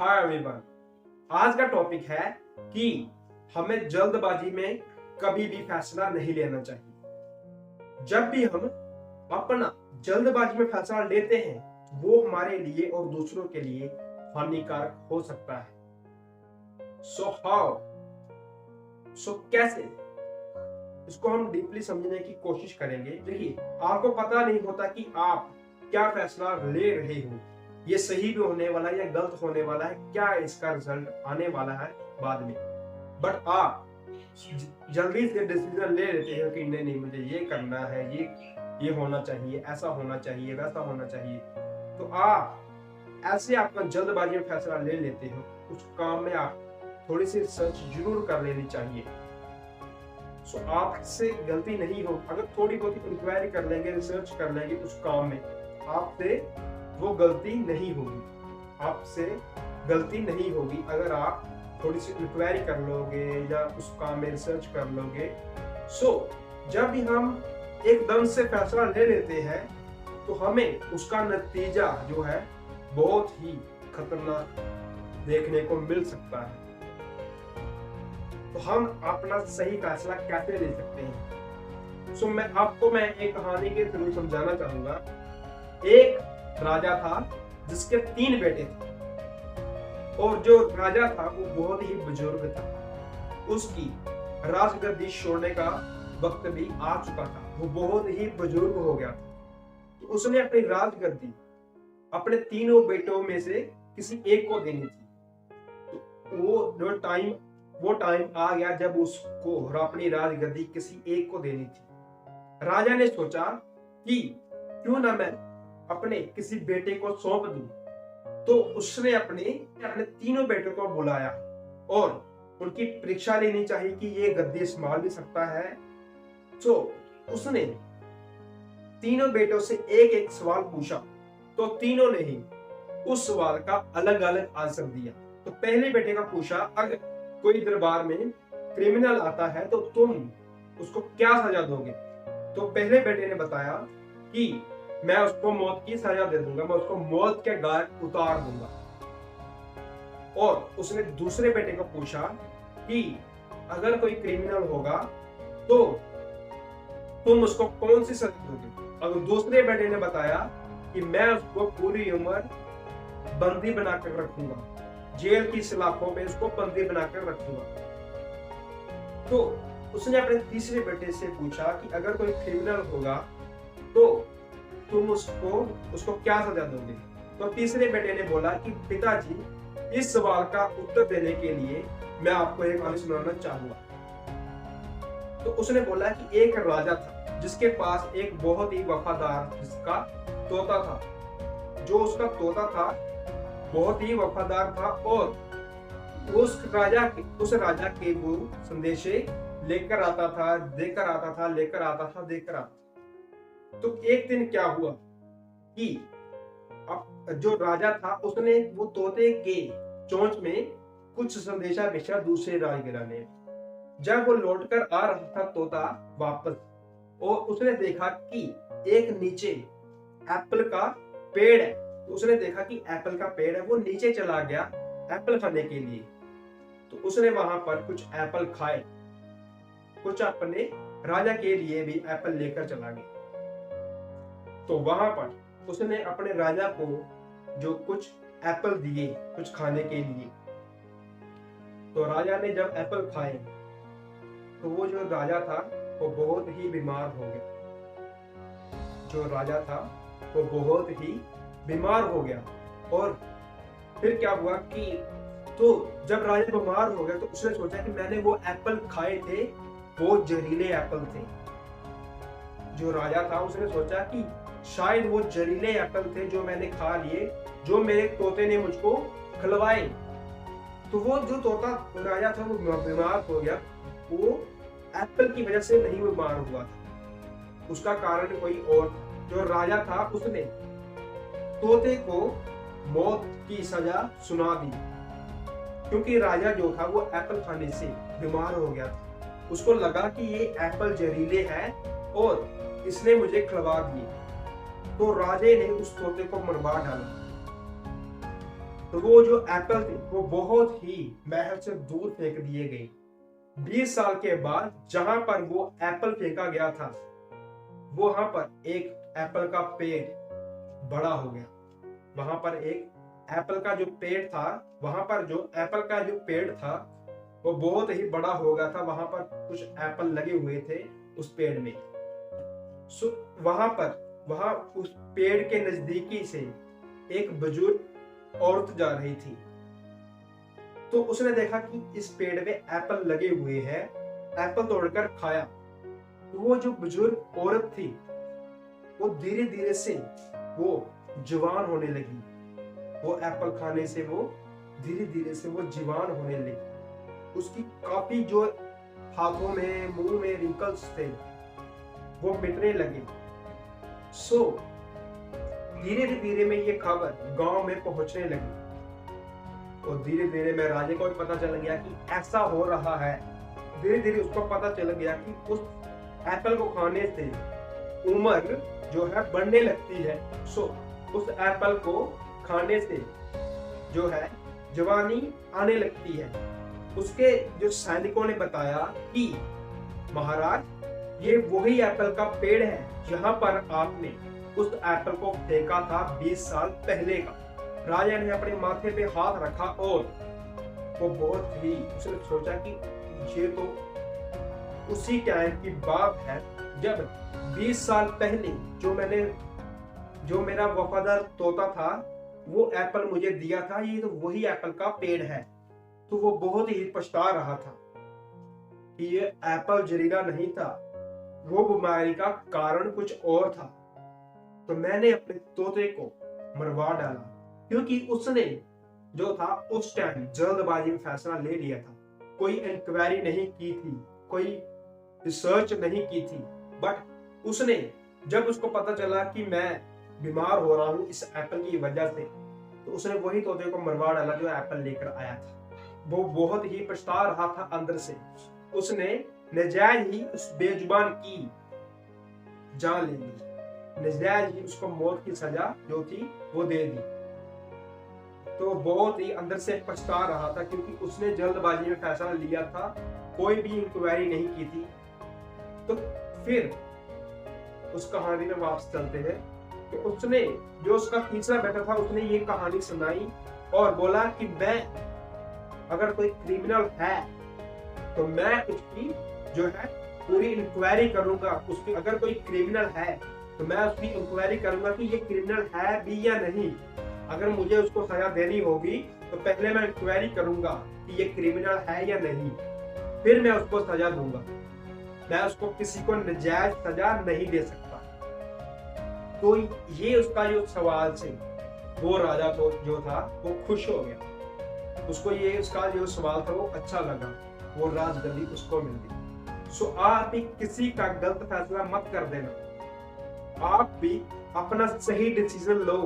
Hi everyone, आज का topic है कि हमें जल्दबाजी में कभी भी फैसला नहीं लेना चाहिए। जब भी हम अपना जल्दबाजी में फैसला लेते हैं वो हमारे लिए और दूसरों के लिए हानिकारक हो सकता है। कैसे, इसको हम डीपली समझने की कोशिश करेंगे। देखिए, आपको पता नहीं होता कि आप क्या फैसला ले रहे हो, ये सही भी होने वाला है या गलत होने वाला है, क्या इसका रिजल्ट आने वाला है बाद में। बट आप जल्दी से डिसीजन ले लेते हो कि नहीं नहीं मुझे ये करना है, ये होना चाहिए, ऐसा होना चाहिए, वैसा होना चाहिए। तो आप ऐसे आपका जल्दबाजी में फैसला ले लेते हो। उस काम में आप थोड़ी सी रिसर्च जरूर कर लेनी चाहिए। आपसे गलती नहीं हो, अगर थोड़ी बहुत इंक्वायरी कर लेंगे, रिसर्च कर लेंगे उस काम में, आपसे वो गलती नहीं होगी। आपसे गलती नहीं होगी अगर आप थोड़ी सी इंक्वायरी कर लोगे या उस काम में रिसर्च कर लोगे। जब भी हम एकदम से फैसला ले लेते हैं तो हमें उसका नतीजा जो है बहुत ही खतरनाक देखने को मिल सकता है। तो हम अपना सही फैसला कैसे ले सकते हैं? मैं एक कहानी के थ्रू समझाना चाहूंगा। एक राजा था जिसके 3 बेटे थे और जो राजा था वो बहुत ही बुजुर्ग था। उसकी राजगद्दी छोड़ने का वक्त भी आ चुका था, वो बहुत ही बुजुर्ग हो गया था। तो उसने अपनी राजगद्दी अपने 3 बेटों में से किसी एक को देनी थी। तो वो टाइम आ गया जब उसको अपनी राजगद्दी किसी एक को देनी थी। राजा ने सोचा कि क्यों ना मैं अपने किसी बेटे को सौंप दूं। तो उसने अपने 3 बेटों को बुलाया और उनकी परीक्षा लेनी चाहिए कि ये गद्दी संभाल भी सकता है। उसने 3 बेटों से एक एक सवाल पूछा, तो तीनों ने ही उस सवाल का अलग अलग आंसर दिया। तो पहले बेटे का पूछा, अगर कोई दरबार में क्रिमिनल आता है तो तुम उसको क्या सजा दोगे? तो पहले बेटे ने बताया कि मैं उसको मौत की सजा दे दूंगा, मैं उसको मौत के घाट उतार दूंगा। और उसने दूसरे बेटे को पूछा कि अगर कोई क्रिमिनल होगा तो तुम उसको कौन सी सजा दोगे? अगर दूसरे बेटे ने बताया कि मैं उसको पूरी उम्र बंदी बनाकर रखूंगा, जेल की सलाखों में उसको बंदी बनाकर रखूंगा। तो उसने अपने तीसरे बेटे से पूछा कि अगर कोई क्रिमिनल होगा तो तुम उसको क्या सजा दोगे? तो तीसरे बेटे ने बोला कि पिताजी, इस सवाल का उत्तर देने के लिए मैं आपको एक कहानी सुनाना चाहूंगा। तो उसने बोला कि एक राजा था जिसके पास एक बहुत ही वफादार जिसका तोता था। जो उसका तोता था बहुत ही वफादार था और उस राजा के वो संदेशे लेकर आता था, देकर आता था, लेकर आता था, देकर आता था। तो एक दिन क्या हुआ कि अब जो राजा था उसने वो तोते के चोंच में कुछ संदेशा भेजा दूसरे राजगिरा ने। जब वो लौटकर आ रहा था तोता वापस, और उसने देखा कि एक नीचे एप्पल का पेड़ है। तो उसने देखा कि एप्पल का पेड़ है, वो नीचे चला गया एप्पल खाने के लिए। तो उसने वहां पर कुछ एप्पल खाए, कुछ अपने राजा के लिए भी एप्पल लेकर चला गया। तो वहां पर उसने अपने राजा को जो कुछ एप्पल दिए कुछ खाने के लिए। तो राजा ने जब एप्पल खाए तो वो जो राजा था वो बहुत ही बीमार हो गया। जो राजा था वो बहुत ही बीमार हो गया। और फिर क्या हुआ कि तो जब राजा बीमार हो गया तो उसने सोचा कि मैंने वो एप्पल खाए थे, वो जहरीले एप्पल थे। जो राजा था उसने सोचा कि शायद वो जहरीले एप्पल थे जो मैंने खा लिए, जो मेरे तोते ने मुझको खिलवाए। तो वो जो तोता राजा था वो बीमार हो गया। वो एप्पल की वजह से नहीं बीमार हुआ था, उसका कारण कोई और। जो राजा था उसने तोते को मौत की सजा सुना दी, क्योंकि राजा जो था वो एप्पल खाने से बीमार हो गया था। उसको लगा कि ये एप्पल जहरीले हैं और इसने मुझे खिलवा दिए। तो राजे ने उस तोते को मरवा डाला। तो वो जो एप्पल थे वो बहुत ही महल से दूर फेंक दिए गए। 20 साल के बाद जहां पर वो एप्पल फेंका गया था, वहां पर एक एप्पल का पेड़ बड़ा हो गया। वहां पर एक एप्पल का जो पेड़ था, वहां पर जो एप्पल का जो पेड़ था वो बहुत ही बड़ा हो गया था। वहां पर कुछ एप्पल लगे हुए थे उस पेड़ में। वहां उस पेड़ के नजदीकी से एक बुजुर्ग औरत जा रही थी। तो उसने देखा कि इस पेड़ में एप्पल लगे हुए हैं, एप्पल तोड़कर खाया। तो वो जो बुजुर्ग औरत थी वो धीरे धीरे से वो जवान होने लगी। वो एप्पल खाने से वो धीरे धीरे से वो जवान होने लगी। उसकी काफी जो हाथों में मुंह में रिंकल्स थे वो मिटने लगे। धीरे धीरे में ये खबर गांव में पहुंचने लगी और धीरे धीरे में राजे को भी पता चल गया कि ऐसा हो रहा है। धीरे धीरे उसको पता चल गया कि उस एप्पल को खाने से उम्र जो है बढ़ने लगती है। उस एप्पल को खाने से जो है जवानी आने लगती है। उसके जो सैनिकों ने बताया कि महाराज ये वही एप्पल का पेड़ है जहां पर आपने उस एप्पल को फेंका था 20 साल पहले का। राजा ने अपने माथे पे हाथ रखा और वो बहुत ही उसने सोचा कि ये तो उसी टाइम की बात है जब 20 साल पहले जो मेरा वफादार तोता था वो एप्पल मुझे दिया था। ये तो वही एप्पल का पेड़ है। तो वो बहुत ही पछता रहा था कि ये एप्पल जहरीला नहीं था, वो बीमारी का कारण कुछ और था। तो मैंने अपने तोते को मरवा डाला क्योंकि उसने जो था उस टाइम जल्दबाजी में फैसला ले लिया था। कोई इंक्वायरी नहीं की थी, कोई रिसर्च नहीं की थी। बट उसने जब उसको पता चला कि मैं बीमार हो रहा हूं इस एप्पल की वजह से, तो उसने वही तोते को मरवा डाला जो एप्पल लेकर आया था। वो बहुत ही पछता रहा था अंदर से। उसने नजायज ही उस बेजुबान की जान ले ली, नजायज ही उसको मौत की सजा जो थी वो दे दी। तो बहुत ही अंदर से पछता रहा था क्योंकि उसने जल्दबाजी में फैसला लिया था, कोई भी इंक्वायरी नहीं की थी। तो फिर उस कहानी में वापस चलते हैं कि उसने जो उसका तीसरा बेटा था उसने ये कहानी सुनाई और बोला कि मैं अगर कोई क्रिमिनल है तो मैं उसकी जो है पूरी इंक्वायरी करूंगा। उसकी अगर कोई क्रिमिनल है तो मैं उसकी इंक्वायरी करूंगा कि ये क्रिमिनल है भी या नहीं। अगर मुझे उसको सजा देनी होगी तो पहले मैं इंक्वायरी करूंगा कि ये क्रिमिनल है या नहीं, फिर मैं उसको सजा दूंगा। मैं उसको किसी को नाजायज सजा नहीं दे सकता। तो ये उसका जो सवाल से वो राजा तो जो था वो खुश हो गया। उसको ये उसका जो सवाल था वो अच्छा लगा, वो राजगद्दी उसको मिल गई। आप भी किसी का गलत फैसला मत कर देना। आप भी अपना सही डिसीजन लो,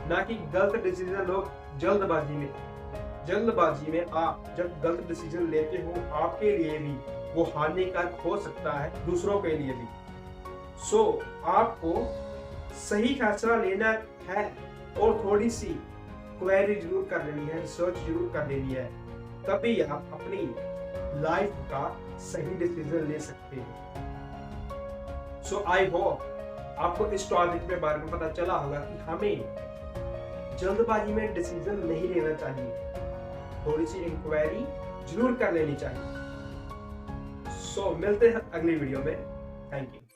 ना कि गलत डिसीजन लो जल्दबाजी में। जल्दबाजी में आप जब गलत डिसीजन लेते हो आपके लिए भी वो हानिकारक हो सकता है, दूसरों के लिए भी। आपको सही फैसला लेना है और थोड़ी सी क्वेरी जरूर कर लेनी है, रिसर्च जरूर कर लेनी है, तभी आप अपनी लाइफ का सही डिसीजन ले सकते हैं। आई होप आपको इस टॉपिक के बारे में पता चला होगा कि हमें जल्दबाजी में डिसीजन नहीं लेना चाहिए, थोड़ी सी इंक्वायरी जरूर कर लेनी चाहिए। मिलते हैं अगली वीडियो में। Thank you.